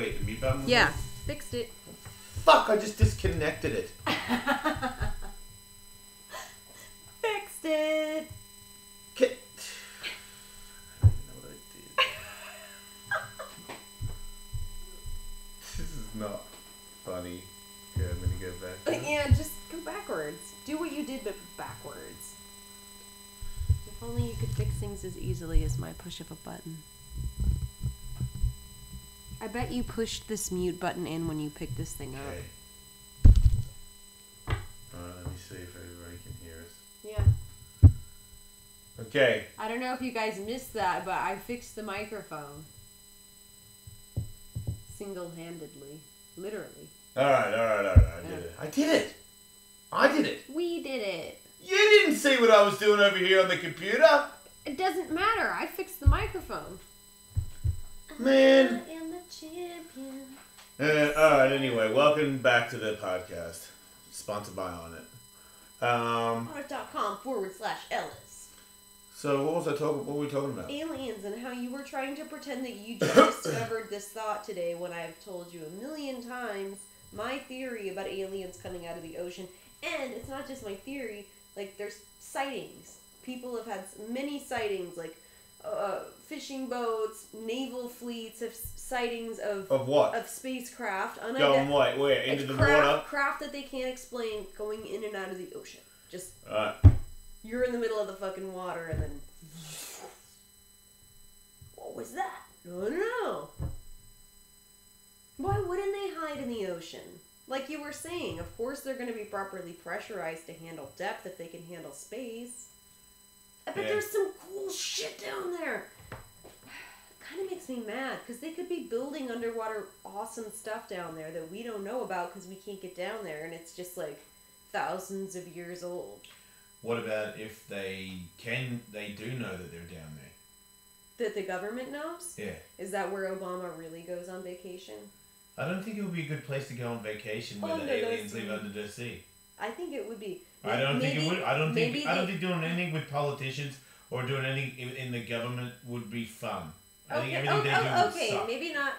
Wait, the mute button? Yeah, fixed it. Fuck, I just disconnected it. Fixed it. I don't even know what I did. This is not funny. Okay, I'm gonna go back. Yeah, just go backwards. Do what you did, but backwards. If only you could fix things as easily as my push of a button. I bet you pushed this mute button in when you picked this thing up. Okay. Alright, let me see if everybody can hear us. Yeah. Okay. I don't know if you guys missed that, but I fixed the microphone. Single-handedly. Literally. Alright. I did it. We did it. You didn't see what I was doing over here on the computer. It doesn't matter. I fixed the microphone. Man. I am the champion. Alright, anyway, welcome back to the podcast. Sponsored by On It. Art.com/Ellis. So what were we talking about? Aliens, and how you were trying to pretend that you just discovered this thought today when I've told you a million times my theory about aliens coming out of the ocean. And it's not just my theory, like there's sightings. People have had many sightings, like fishing boats, naval fleets have sightings of what? Of spacecraft. Going what? Where? Into the water? Craft that they can't explain going in and out of the ocean. Just you're in the middle of the fucking water and then what was that? I don't know. Why wouldn't they hide in the ocean? Like you were saying, of course they're going to be properly pressurized to handle depth if they can handle space. I bet there's some cool shit down there. Kind of makes me mad because they could be building underwater awesome stuff down there that we don't know about because we can't get down there, and it's just like thousands of years old. What about if they do know that they're down there? That the government knows? Yeah. Is that where Obama really goes on vacation? I don't think it would be a good place to go on vacation where the aliens live under the sea. I think it would be. I don't think it would. I don't think doing anything with politicians or doing anything in the government would be fun. I think everything they do would suck. Maybe not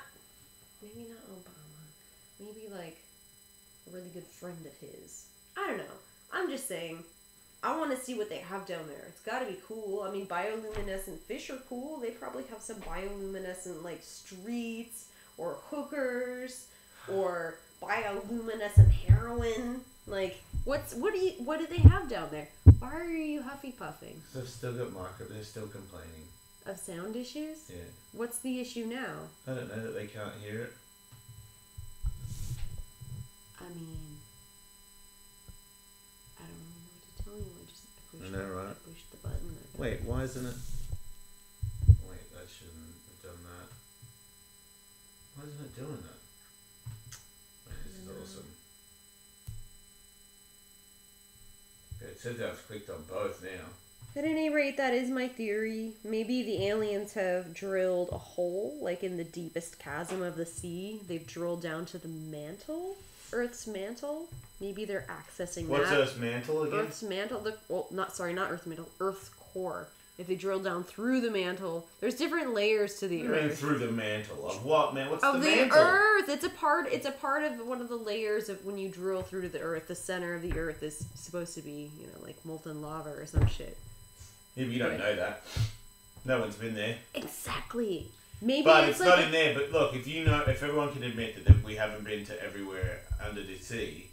Obama. Maybe like a really good friend of his. I don't know. I'm just saying. I want to see what they have down there. It's got to be cool. I mean, bioluminescent fish are cool. They probably have some bioluminescent like streets or hookers or bioluminescent heroin. Like, what do they have down there? Why are you huffy puffing? They've still got market. They're still complaining. Of sound issues? Yeah. What's the issue now? I don't know that they can't hear it. I mean, I don't really know what to tell you. I just pushed the button. Wait, why isn't it? Wait, that shouldn't have done that. Why isn't it doing that? This is awesome. It says I've clicked on both now. At any rate, that is my theory. Maybe the aliens have drilled a hole, like in the deepest chasm of the sea. They've drilled down to the mantle, Earth's mantle. Maybe they're accessing What's Earth's mantle again? Earth's mantle. Not Earth's mantle. Earth's core. If they drill down through the mantle, there's different layers to the Earth. I mean, through the mantle of what, man? What's of the the mantle? Earth. It's a part of one of the layers of when you drill through to the Earth. The center of the Earth is supposed to be, like molten lava or some shit. Yeah, but you don't know that. No one's been there. Exactly. Maybe but it's not in there. But look, if everyone can admit that we haven't been to everywhere under the sea,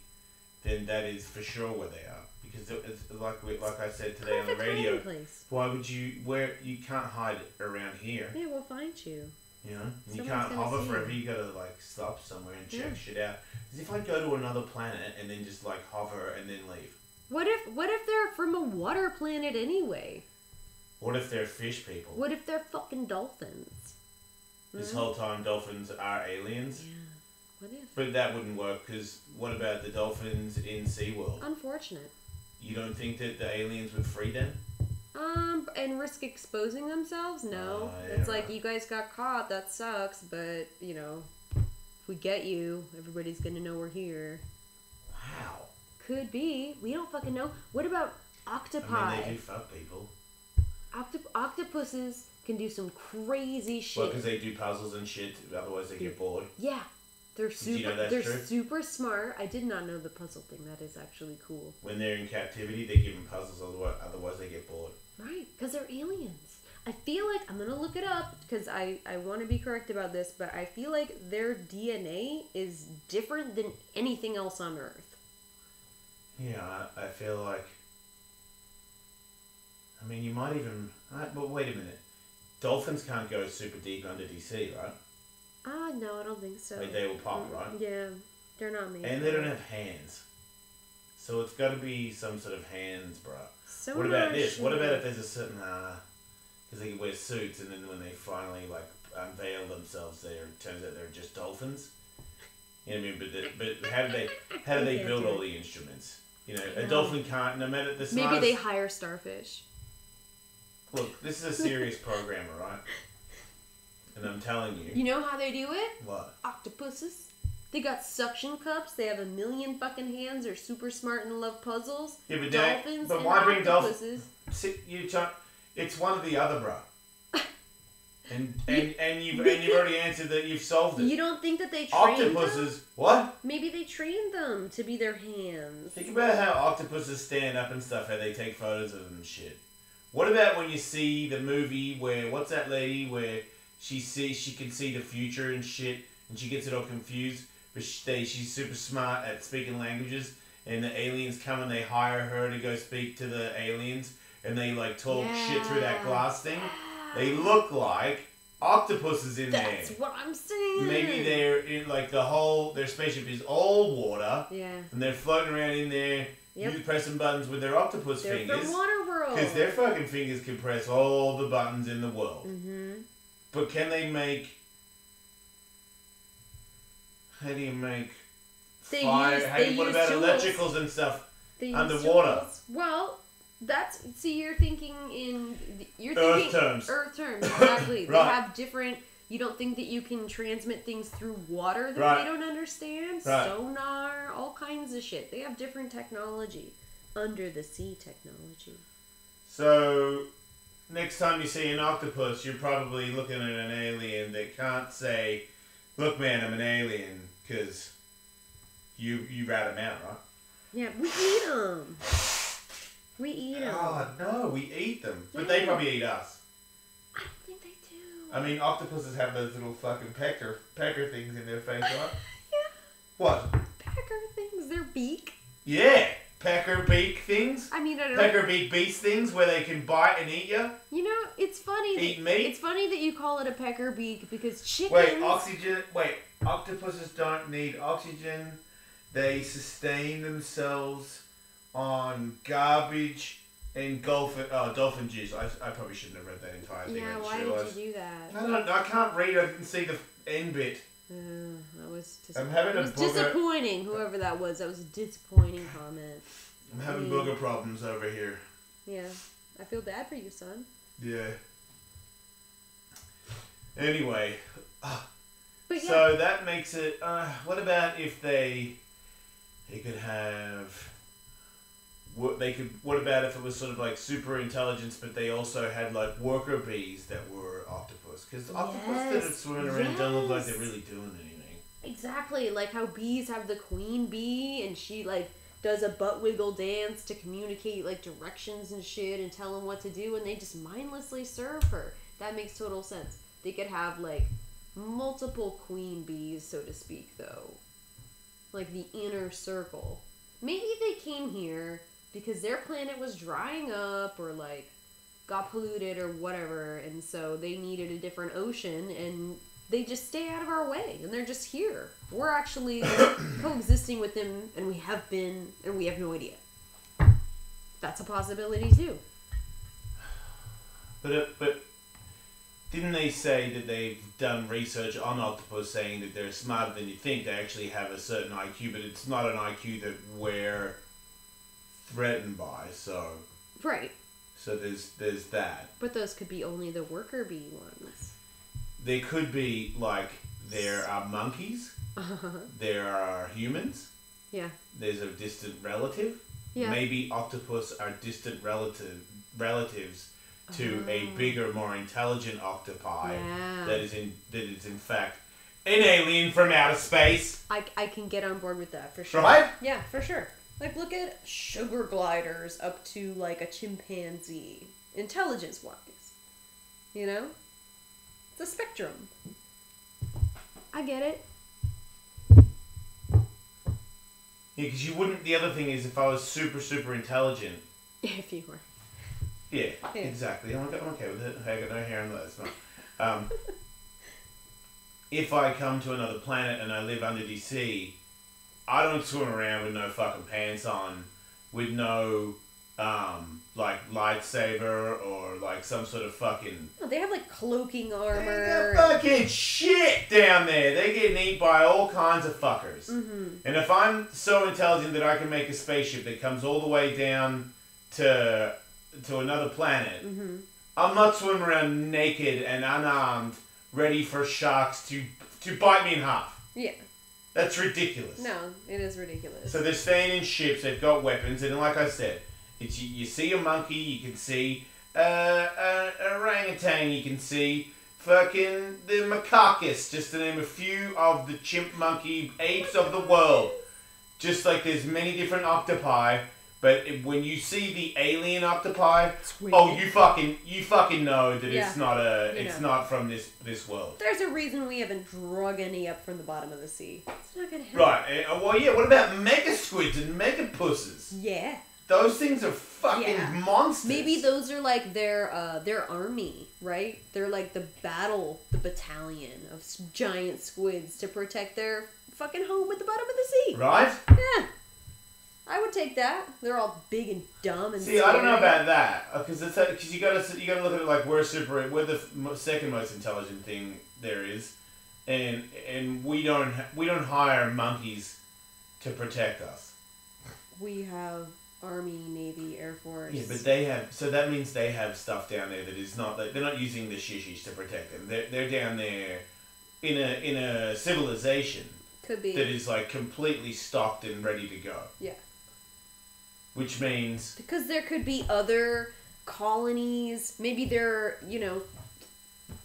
then that is for sure where they are. Because it's like I said today on the radio, why would you? Where you can't hide around here. Yeah, we'll find you. You know, and you can't hover forever. You gotta stop somewhere and check shit out. As if I go to another planet and then just hover and then leave. What if they're from a water planet anyway? What if they're fish people? What if they're fucking dolphins? This whole time dolphins are aliens? Yeah. What if? But that wouldn't work because what about the dolphins in SeaWorld? Unfortunate. You don't think that the aliens would free them? And risk exposing themselves? No. It's like, you guys got caught, that sucks, but, if we get you, everybody's gonna know we're here. Wow. Could be. We don't fucking know. What about octopi? I mean, they do fuck people. Octopuses can do some crazy shit. Well, because they do puzzles and shit. Otherwise, they get bored. Yeah. They're super. You know that's they're true? super smart. I did not know the puzzle thing. That is actually cool. When they're in captivity, they give them puzzles. Otherwise, they get bored. Right, because they're aliens. I feel like I'm gonna look it up because I want to be correct about this, but I feel like their DNA is different than anything else on Earth. Yeah, I feel like. I mean, you might even. But wait a minute. Dolphins can't go super deep under DC, right? No, I don't think so. Like they will pop, right? Yeah, they're not made. And they don't have hands. So it's got to be some sort of hands, bro. So what about this? What about if there's a certain... Because they wear suits and then when they finally, like, unveil themselves there, it turns out they're just dolphins. You know what I mean? But how do they build all the instruments? You know, a dolphin can't, no matter the size... Maybe they hire starfish. Look, this is a serious program, alright? And I'm telling you... You know how they do it? What? Octopuses. They got suction cups. They have 1 million fucking hands. They're super smart and love puzzles. Yeah, but dolphins but and why bring octopuses. dolphins? It's one or the other, bro. And you've already answered that you've solved it. You don't think that they trained octopuses? them? What? Maybe they trained them to be their hands. Think about how octopuses stand up and stuff. How they take photos of them and shit. What about when you see the movie where what's that lady where she can see the future and shit, and she gets it all confused, but she's super smart at speaking languages, and the aliens come and they hire her to go speak to the aliens, and they like talk shit through that glass thing. They look like octopuses in there. That's what I'm saying. Maybe they're in like their spaceship is all water. Yeah. And they're floating around in there. Yep. You pressing buttons with their octopus They're fingers. from Waterworld. Because their fucking fingers can press all the buttons in the world. Mm-hmm. But can they make... How do you make fire? What about tools. electricals and stuff They underwater? Tools. Well, you're thinking Earth terms. Earth terms, exactly. Right. They have different... You don't think that you can transmit things through water that they don't understand? Right. Sonar, all kinds of shit. They have different technology. Under the sea technology. So, next time you see an octopus, you're probably looking at an alien that can't say, look man, I'm an alien, because you rat them out, right? Yeah, we eat them. We eat them. Oh, no, we eat them. But Yeah. they probably eat us. I don't think they do. I mean, octopuses have those little fucking pecker things in their face, right? Yeah. What? Pecker things, their beak. Yeah, pecker beak things. I mean, I don't Pecker beak beast things where they can bite and eat you. You know, it's funny. Eat meat? It's funny that you call it a pecker beak because chickens. Wait, octopuses don't need oxygen. They sustain themselves on garbage and dolphin juice. I probably shouldn't have read that entire thing. Yeah, I why did you do that? I can't read. I didn't see the end bit. That was I'm having it was disappointing. Whoever that was a disappointing comment. I'm having booger problems over here. Yeah, I feel bad for you, son. Yeah. Anyway, but so that makes it. What about if they could have? What about if it was sort of like super intelligence, but they also had like worker bees that were octopus? Because octopus that are swimming around don't look like they're really doing anything. Exactly, like how bees have the queen bee, and she like does a butt wiggle dance to communicate like directions and shit, and tell them what to do, and they just mindlessly serve her. That makes total sense. They could have like multiple queen bees, so to speak, though, like the inner circle. Maybe they came here because their planet was drying up or like got polluted or whatever, and so they needed a different ocean, and they just stay out of our way, and they're just here. We're actually coexisting with them, and we have been, and we have no idea. That's a possibility too. But didn't they say that they've done research on octopus saying that they're smarter than you think? They actually have a certain IQ, but it's not an IQ that we're threatened by. So right. So there's that. But those could be only the worker bee ones. They could be like there are monkeys. There are humans. Yeah. There's a distant relative. Yeah. Maybe octopus are distant relatives to a bigger, more intelligent octopi Yeah. that is in fact an alien from outer space. I can get on board with that for sure. Right? Yeah, for sure. Like, look at sugar gliders up to, like, a chimpanzee, intelligence-wise. You know? It's a spectrum. I get it. Yeah, because you wouldn't. The other thing is, if I was super, super intelligent. If you were. Yeah, exactly. I'm okay with it. I got no hair on that. It's not. If I come to another planet and I live under the sea, I don't swim around with no fucking pants on, with no like lightsaber or like some sort of fucking. Oh, they have like cloaking armor. They got fucking shit down there. They get eaten by all kinds of fuckers. Mm-hmm. And if I'm so intelligent that I can make a spaceship that comes all the way down to another planet, Mm-hmm. I'm not swimming around naked and unarmed, ready for sharks to bite me in half. Yeah. That's ridiculous. No, it is ridiculous. So they're staying in ships. They've got weapons, and like I said, it's you see a monkey, you can see an orangutan, you can see fucking the macacus, just to name a few of the chimp monkey apes of the world. Just like there's many different octopi, but when you see the alien octopi, oh, you fucking know that it's not from this world. There's a reason we haven't drug any up from the bottom of the sea. It's not gonna happen. Right. Well, yeah. What about mega squids and mega pusses? Yeah. Those things are fucking monsters. Maybe those are like their army, right? They're like the battalion of giant squids to protect their fucking home at the bottom of the sea. Right? Yeah. I would take that. They're all big and dumb and. See, I don't know about that because you gotta look at it like we're the second most intelligent thing there is, and we don't hire monkeys to protect us. We have Army, Navy, Air Force. Yeah, but they have. So that means they have stuff down there that is not. They're not using the shishis to protect them. They're down there in a civilization. Could be. That is like completely stocked and ready to go. Yeah. Which means... Because there could be other colonies. Maybe they're,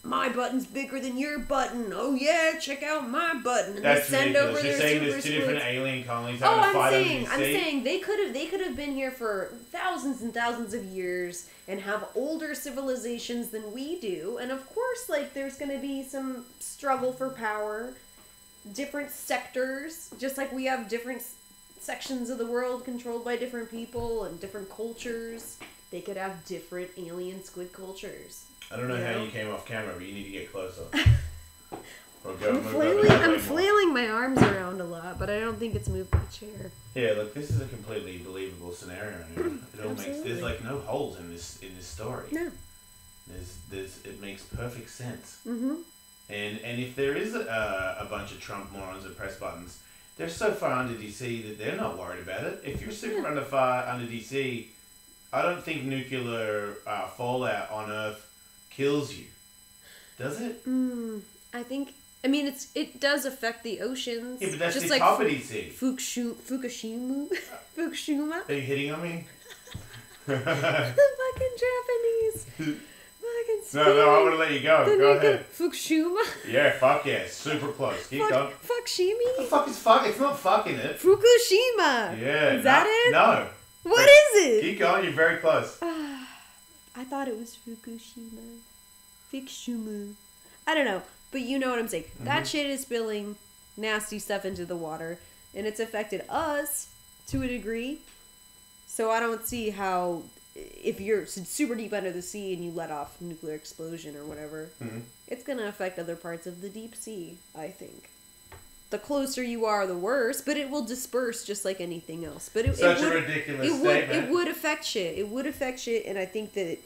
my button's bigger than your button. Oh yeah, check out my button. And that's they send ridiculous. over You're their saying super there's two squids. different alien colonies having to fight under the sea? I'm saying they could have been here for thousands and thousands of years and have older civilizations than we do. And of course, like, there's going to be some struggle for power. Different sectors. Just like we have different sections of the world controlled by different people and different cultures. They could have different alien squid cultures. I don't know how you came off camera, but you need to get closer. I'm flailing my arms around a lot, but I don't think it's moved my chair. Yeah, look, this is a completely believable scenario. It all makes there's like no holes in this story. No. It makes perfect sense. Mm-hmm. And if there is a bunch of Trump morons that press buttons, they're so far under DC that they're not worried about it. If you're super far under DC, I don't think nuclear fallout on Earth kills you. Does it? I mean, it does affect the oceans. Yeah, but that's just the like top of DC. Fukushima? Fukushima? Are you hitting on me? The fucking Japanese. No, I want to let you go. Go ahead. Fukushima? Yeah, fuck yeah. Super close. Keep going. Fuck shimi? The fuck is fuck? It's not fucking it. Fukushima. Yeah. Is that it? No. What is it? Keep going. You're very close. I thought it was Fukushima. Fukushima. I don't know. But you know what I'm saying. Mm-hmm. That shit is spilling nasty stuff into the water. And it's affected us to a degree. So I don't see how... If you're super deep under the sea and you let off nuclear explosion or whatever, it's going to affect other parts of the deep sea, I think. The closer you are, the worse, but it will disperse just like anything else. But a ridiculous statement. It would affect shit. It would affect shit, and I think that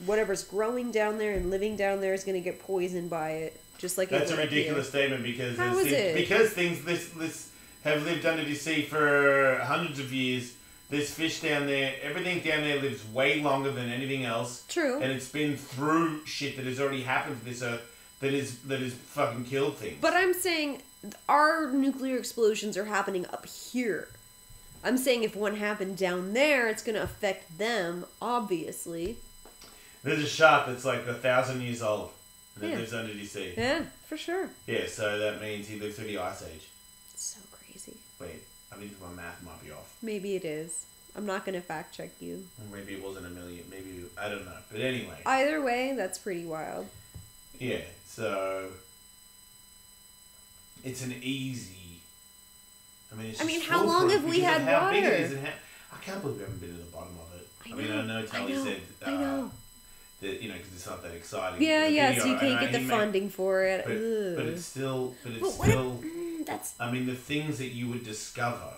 whatever's growing down there and living down there is going to get poisoned by it, just like That's a ridiculous statement because things this have lived under the sea for hundreds of years. There's fish down there. Everything down there lives way longer than anything else. True. And it's been through shit that has already happened to this Earth that is fucking killed things. But I'm saying our nuclear explosions are happening up here. I'm saying if one happened down there, it's going to affect them, obviously. There's a shark that's like 1,000 years old that Yeah. lives under the sea. Yeah, for sure. Yeah, so that means he lived through the Ice Age. So crazy. Wait, I think my math might be off. Maybe it is. I'm not going to fact check you. Or maybe it wasn't a million. Maybe, I don't know. But anyway. Either way, that's pretty wild. Yeah, so it's an easy. I mean, it's just how long have we because had of how big it water? is and I can't believe we haven't been to the bottom of it. I know Tally said I know. that because it's not that exciting. Yeah, The yeah. video, So you can't and get the he funding for it. but it's still. That's. I mean, the things that you would discover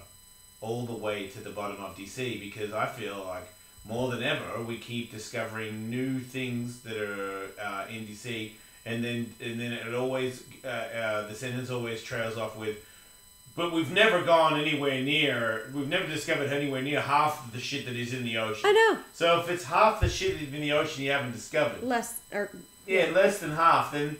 all the way to the bottom of DC, because I feel like more than ever we keep discovering new things that are in DC, and then it always the sentence always trails off with, but we've never gone anywhere near, we've never discovered anywhere near half of the shit that is in the ocean. I know. So if it's half the shit in the ocean you haven't discovered, Less less than half, then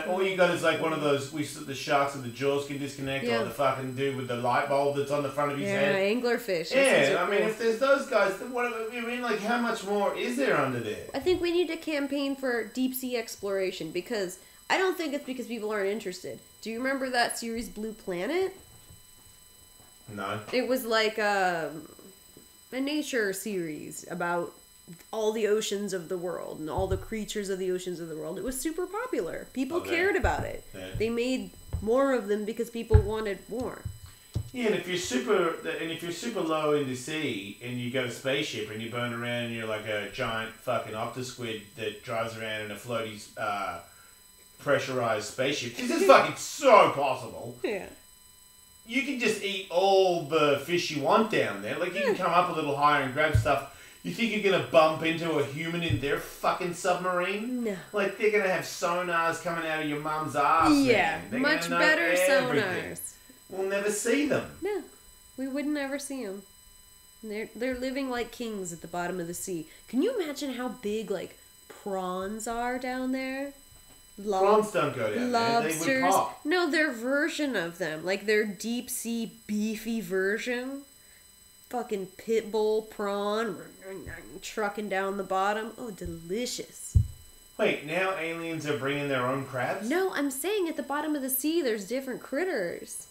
all you got is like one of those, the sharks with the jaws can disconnect, or the fucking dude with the light bulb that's on the front of his head. Yeah, anglerfish. Yeah, I mean, if there's those guys, then what? I mean, like, how much more is there under there? I think we need to campaign for deep sea exploration, because I don't think it's because people aren't interested. Do you remember that series Blue Planet? No. It was like a nature series about all the oceans of the world and all the creatures of the oceans of the world. It was super popular. People cared about it. Yeah. They made more of them because people wanted more. Yeah, and if you're super low in the sea and you got a spaceship and you burn around and you're like a giant fucking octopus squid that drives around in a floaty pressurized spaceship, this is fucking so possible. Yeah. You can just eat all the fish you want down there. Like, you can come up a little higher and grab stuff. You think you're going to bump into a human in their fucking submarine? No. Like, they're going to have sonars coming out of your mum's ass. Yeah, much better sonars. We'll never see them. No, we would never see them. They're living like kings at the bottom of the sea. Can you imagine how big, like, prawns are down there? Prawns don't go down lobsters. there. They would pop. No, their version of them. Like, their deep sea beefy version. Fucking pit bull prawn trucking down the bottom. Oh, delicious. Wait, now aliens are bringing their own crabs? No, I'm saying at the bottom of the sea there's different critters.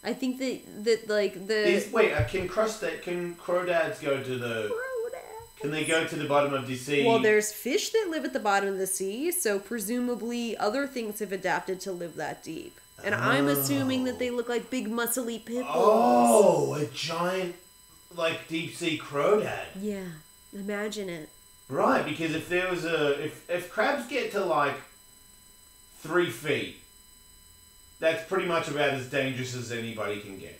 I think that like the... can crawdads go to the... Can they go to the bottom of the sea? Well, there's fish that live at the bottom of the sea, so presumably other things have adapted to live that deep. And I'm assuming that they look like big muscly pit bulls. Oh, a giant, like, deep sea crawdad. Yeah, imagine it. Right, because if there was if crabs get to like 3 feet, that's pretty much about as dangerous as anybody can get.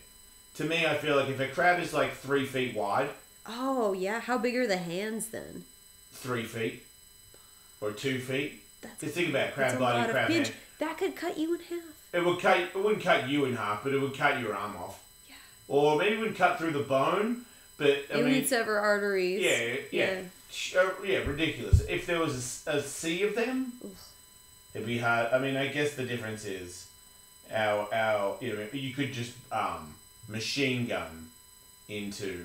To me, I feel like if a crab is like 3 feet wide. Oh yeah, how big are the hands then? 3 feet, or 2 feet. Just think about crab body, crab hand. That could cut you in half. It wouldn't cut you in half, but it would cut your arm off. Yeah. Or maybe it would cut through the bone, but it would sever arteries. Yeah, ridiculous. If there was a sea of them, it'd be hard. I mean, I guess the difference is you could just machine gun into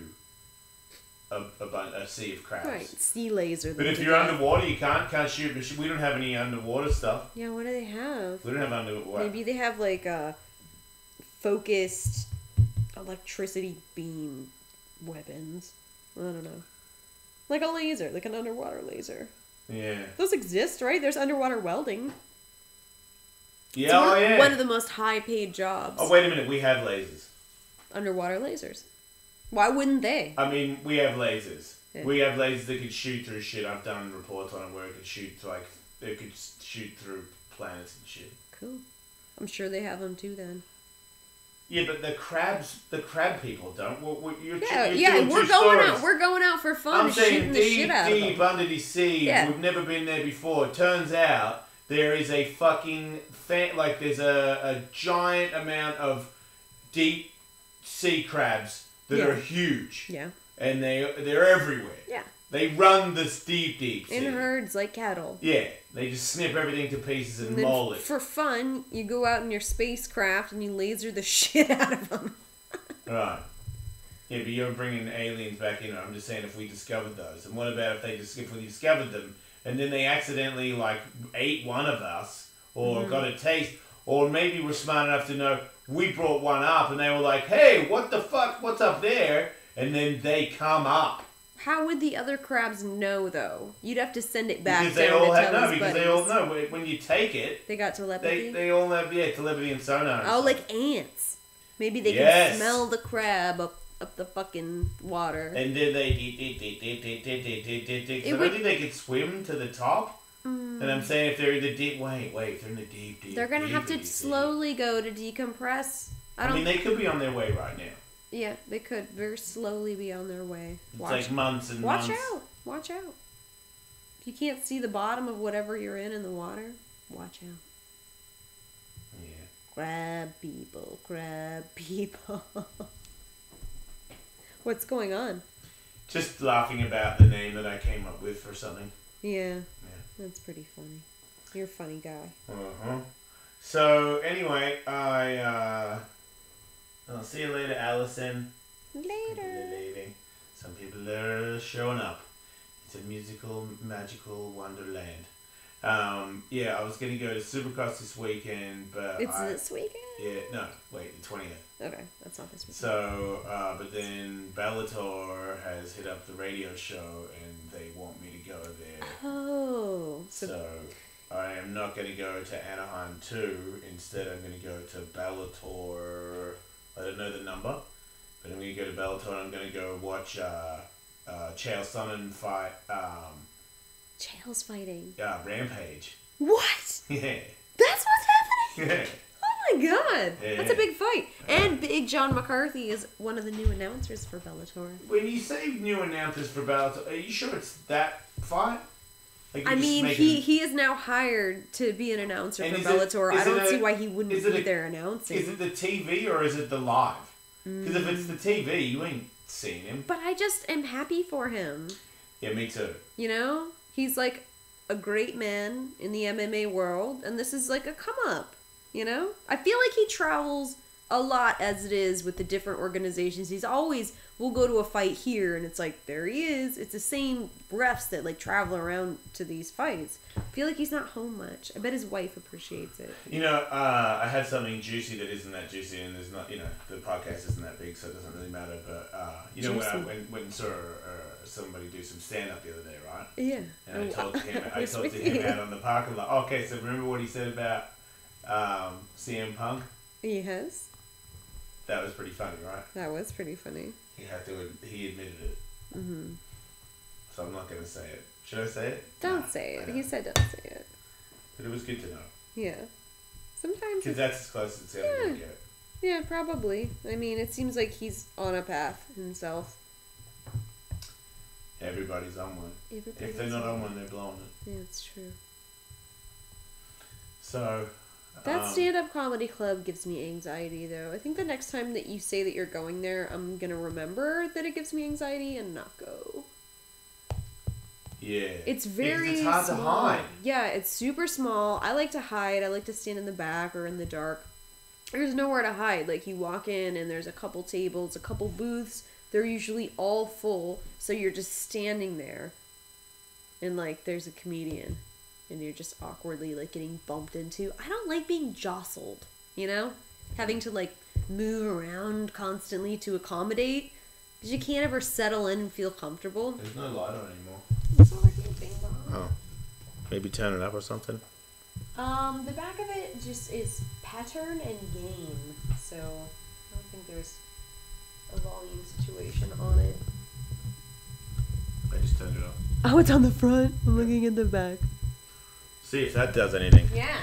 a sea of crabs. Right, sea laser. But if you're underwater, you can't shoot. We don't have any underwater stuff. Yeah, what do they have? We don't have underwater. Maybe they have like a focused electricity beam weapons. I don't know. Like a laser, like an underwater laser. Yeah. Those exist, right? There's underwater welding. Yeah, It's one of the most high-paid jobs. Oh, wait a minute. We have lasers. Underwater lasers. Why wouldn't they? I mean, we have lasers. Yeah. We have lasers that could shoot through shit. I've done reports on it where it could shoot through planets and shit. Cool. I'm sure they have them too then. Yeah, but the crab people don't. We're going out for fun. I'm saying shooting the shit out of them. Deep under the sea. Yeah. We've never been there before. Turns out there is a fucking there's a giant amount of deep sea crabs that are huge. Yeah. And they're everywhere. Yeah. They run this deep sea. In herds like cattle. Yeah. They just snip everything to pieces and mold it. For fun, you go out in your spacecraft and you laser the shit out of them. Right. Yeah, but you're bringing aliens back in. I'm just saying if we discovered those. And what about if we discovered them and then they accidentally like ate one of us or got a taste, or maybe we're smart enough to know we brought one up and they were like, hey, what the fuck, what's up there? And then they come up. How would the other crabs know, though? You'd have to send it back because they down all to have tell no, his because buddies. they all know when you take it. They got telepathy? They all have telepathy and sonar. And oh, stuff. like ants. Maybe they Yes. can smell the crab up the fucking water. And then they I don't think they could swim to the top. And I'm saying if they're in the deep, wait, if they're in the deep. They're gonna have to slowly go to decompress. I mean, they could be on their way right now. Yeah, they could very slowly be on their way. It's like months and months. Watch out. If you can't see the bottom of whatever you're in the water, watch out. Yeah. Crab people. What's going on? Just laughing about the name that I came up with for something. Yeah. That's pretty funny. You're a funny guy. Uh-huh. So, anyway, I'll see you later, Allison. Later. Some people are leaving. Some people are showing up. It's a musical, magical wonderland. Yeah, I was going to go to Supercross this weekend, but It's this weekend? Yeah, no, wait, the 20th. Okay, that's not this weekend. So, but then Bellator has hit up the radio show and they want me to go there. Oh. So I am not going to go to Anaheim 2. Instead, I'm going to go to Bellator. I don't know the number, but I'm going to go to Bellator and I'm going to go watch Chael Sonnen fight Chael's fighting. Rampage. What? Yeah. That's what's happening? Yeah. Oh my god. Yeah. That's a big fight. And Big John McCarthy is one of the new announcers for Bellator. When you say new announcers for Bellator, are you sure it's that fight? Like I mean, he is now hired to be an announcer for Bellator. I don't see why he wouldn't be there announcing. Is it the TV or is it the live? Because if it's the TV, you ain't seen him. But I just am happy for him. Yeah, me too. You know? He's like a great man in the MMA world, and this is like a come up. You know? I feel like he travels a lot as it is with the different organizations. He's always, we'll go to a fight here, and it's like, there he is. It's the same refs that like travel around to these fights. I feel like he's not home much. I bet his wife appreciates it. You know, I had something juicy that isn't that juicy, and there's not, you know, the podcast isn't that big, so it doesn't really matter. But you know, when I went and saw somebody do some stand up the other day, right? Yeah. And I told him out on the parking lot. Okay, so remember what he said about CM Punk? Yes. That was pretty funny, right? That was pretty funny. He admitted it. Mm-hmm. So I'm not going to say it. Should I say it? Don't say it. He said don't say it. But it was good to know. Yeah. Sometimes. Because that's as close as it's ever going to get. Yeah, probably. I mean, it seems like he's on a path himself. Everybody's on one. If they're not on one, they're blowing it. Yeah, it's true. So... That stand-up comedy club gives me anxiety, though. I think the next time that you say that you're going there, I'm gonna remember that it gives me anxiety and not go. Yeah. It's very it's hard small. to hide. Yeah, it's super small. I like to hide. I like to stand in the back or in the dark. There's nowhere to hide. Like, you walk in and there's a couple tables, a couple booths. They're usually all full, so you're just standing there. And, like, there's a comedian. And you're just awkwardly, like, getting bumped into. I don't like being jostled, you know? Having to, like, move around constantly to accommodate. Because you can't ever settle in and feel comfortable. There's no light on anymore. It's not like anything wrong. Oh. Maybe turn it up or something? The back of it just is pattern and game. So, I don't think there's a volume situation on it. I just turned it up. Oh, it's on the front. I'm looking at the back. See if that does anything. Yeah.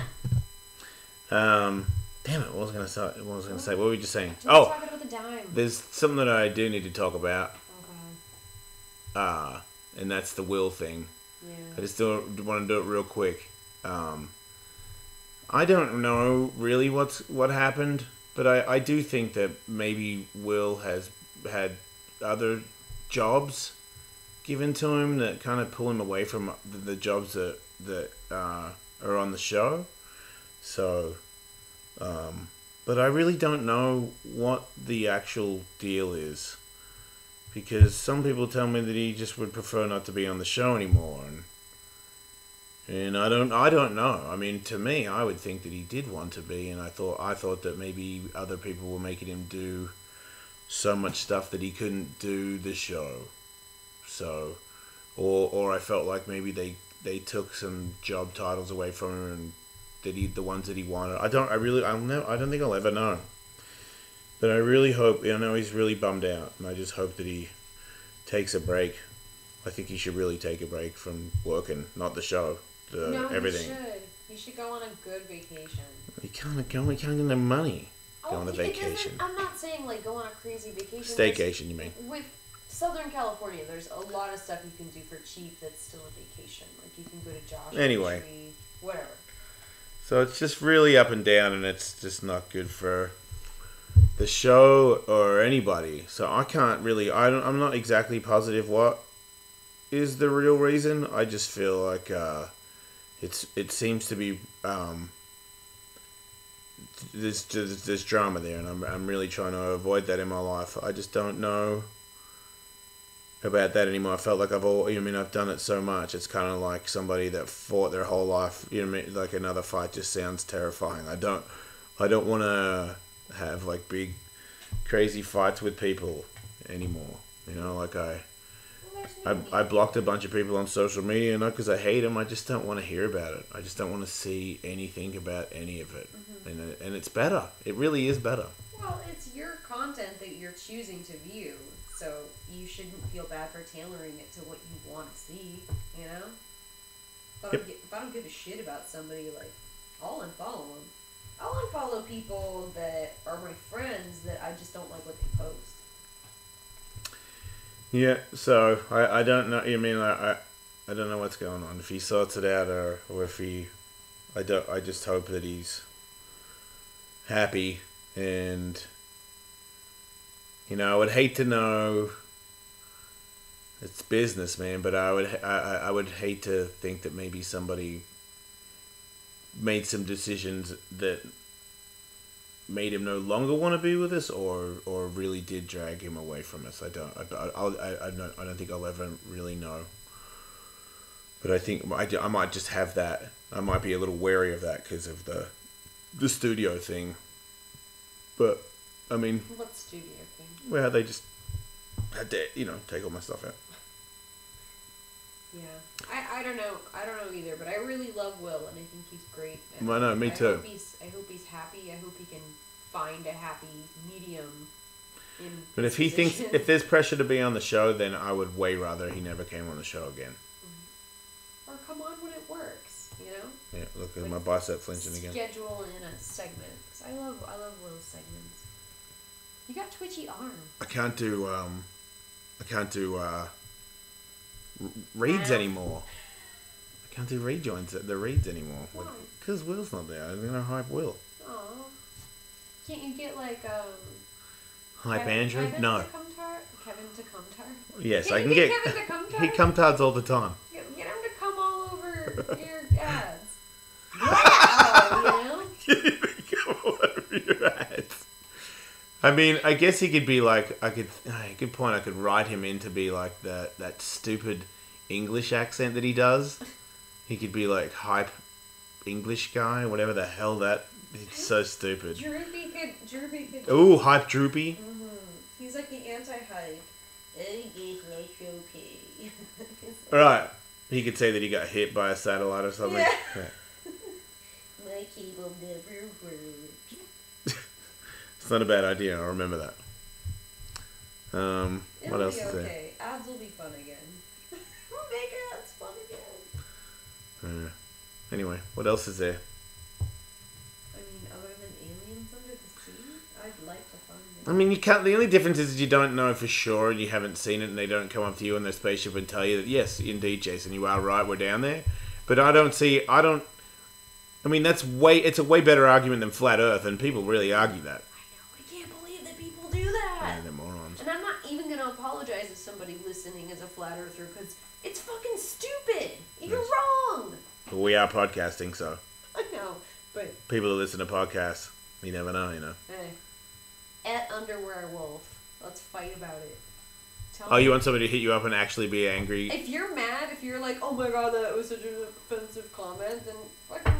Damn it, what was I going to say? What were we just saying? Talking about the dime. There's something that I do need to talk about. Oh, God. And that's the will thing. Yeah. I just want to do it real quick. I don't know really what happened, but I do think that maybe Will has had other jobs given to him that kind of pull him away from the jobs that are on the show. So, but I really don't know what the actual deal is, because some people tell me that he just would prefer not to be on the show anymore, and And I don't know. I mean, to me, I would think that he did want to be, and I thought that maybe other people were making him do so much stuff that he couldn't do the show. So, or I felt like maybe they took some job titles away from him, and the ones that he wanted. I don't think I'll ever know. But I really hope. I know he's really bummed out, and I just hope that he takes a break. I think he should really take a break from working, not the show. Everything. He should go on a good vacation. He can't get no money. Go on a vacation. I'm not saying like go on a crazy vacation. Staycation, you mean? With Southern California, there's a lot of stuff you can do for cheap that's still a vacation. Like you can go to Joshua Anyway. Tree, whatever. So it's just really up and down, and it's just not good for the show or anybody. So I can't really. I'm not exactly positive what is the real reason. I just feel like it seems to be there's drama there, and I'm really trying to avoid that in my life. I just don't know about that anymore. I felt like I've done it so much. It's kind of like somebody that fought their whole life. Like another fight just sounds terrifying. I don't want to have like big, crazy fights with people anymore. Like I blocked a bunch of people on social media, not because I hate them. I just don't want to hear about it. I just don't want to see anything about any of it. Mm-hmm. And it's better. It really is better. Well, it's your content that you're choosing to view, so you shouldn't feel bad for tailoring it to what you want to see, If I don't give a shit about somebody, like, I'll unfollow them. I'll unfollow people that are my friends that I just don't like what they post. Yeah, so I don't know. I don't know what's going on. If he sorts it out, or if he, I just hope that he's happy, and I would hate to know. It's business, man, but I would hate to think that maybe somebody made some decisions that made him no longer want to be with us, or really did drag him away from us. I don't think I'll ever really know. But I think I might just have that. I might be a little wary of that because of the studio thing. But I mean, what studio thing? Well, they just had to, take all my stuff out. Yeah, I don't know. I don't know either. But I really love Will, and I think he's great. I know, me too. I hope he's happy. I hope he can find a happy medium. But if he thinks, if there's pressure to be on the show, then I would way rather he never came on the show again. Or come on when it works, Yeah, look at my bicep flinching again. Schedule in a segment. 'Cause I love Will's segments. You got twitchy arm. I can't do reads anymore. I can't do rejoins at the reads anymore. Why? Because Will's not there. I'm gonna hype Will. Aw. Can't you get like hype Andrew? No. Kevin to Cumtar? Yes, I can get Kevin to Cumtar? He Cumtards all the time. Get him to come all over your ads. Wow, Get him to come all over your ads. I mean, I guess he could be like, good point, I could write him in to be like that stupid English accent that he does. He could be like hype English guy, whatever the hell that, it's so stupid. Droopy could. Ooh, hype Droopy. Mm-hmm. He's like the anti-hype. Okay. Alright, he could say that he got hit by a satellite or something. Yeah. My cable never worked. It's not a bad idea. I'll remember that. What else is there? Okay. Ads will be fun again. Make ads fun again. Anyway, what else is there? I mean, other than aliens under the sea, I'd like to find it. I mean, you can't. The only difference is you don't know for sure, and you haven't seen it, and they don't come up to you in their spaceship and tell you that yes, indeed, Jason, you are right. We're down there. But I mean, it's a way better argument than flat Earth, and people really argue that. I can't believe that people do that. Yeah, they're morons. And I'm not even going to apologize if somebody listening is a flat earther, because it's fucking stupid. You're wrong. But we are podcasting, so. I know, but. People that listen to podcasts, you never know, Hey. At Underwear Wolf. Let's fight about it. Tell Oh, me. you want somebody to hit you up and actually be angry? If you're mad, if you're like, oh my god, that was such an offensive comment, then fucking...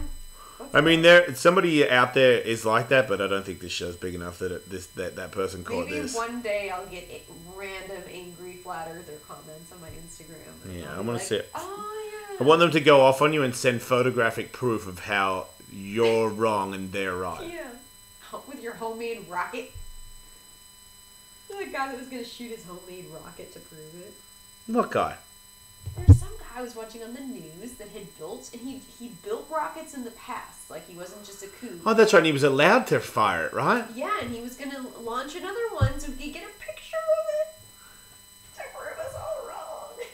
I mean, somebody out there is like that, but I don't think this show's big enough that that person caught Maybe this. one day I'll get random angry flat earther comments on my Instagram. Yeah, I'll I be want like, to see it. Oh, yeah. I want them to go off on you and send photographic proof of how you're wrong and they're right. Yeah. With your homemade rocket. The guy that was going to shoot his homemade rocket to prove it. What guy? There's some guy I was watching on the news that had built, and he built rockets in the past. Like, he wasn't just a kook. Oh, that's right. And he was allowed to fire it, right? Yeah, and he was going to launch another one so he could get a picture of it to prove us all wrong.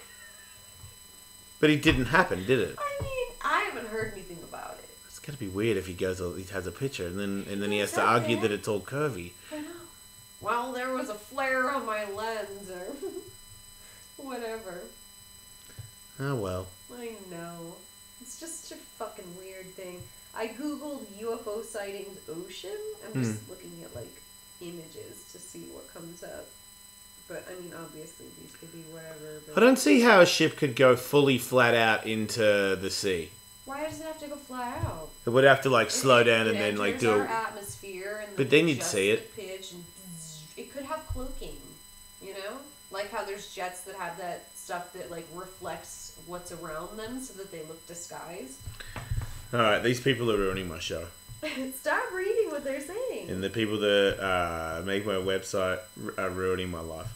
But it didn't happen, did it? I mean, I haven't heard anything about it. It's gonna be weird if he has a picture and then he has to It's argue okay. that it's all curvy. I know. Well, there was a flare on my lens, or whatever. Oh well. I know. It's just such a fucking weird thing. I googled UFO sightings ocean. I'm just looking at, like, images to see what comes up. But, I mean, obviously, these could be whatever. But I don't see how a ship could go fully flat out into the sea. why does it have to go flat out? It would have to like slow down and It then like enters do our it. atmosphere and But then you'd see adjusts it. the pitch and it could have cloaking, you know, like how there's jets that have that stuff that like reflects what's around them so that they look disguised. All right, these people are ruining my show, Stop reading what they're saying. and the people that make my website are ruining my life.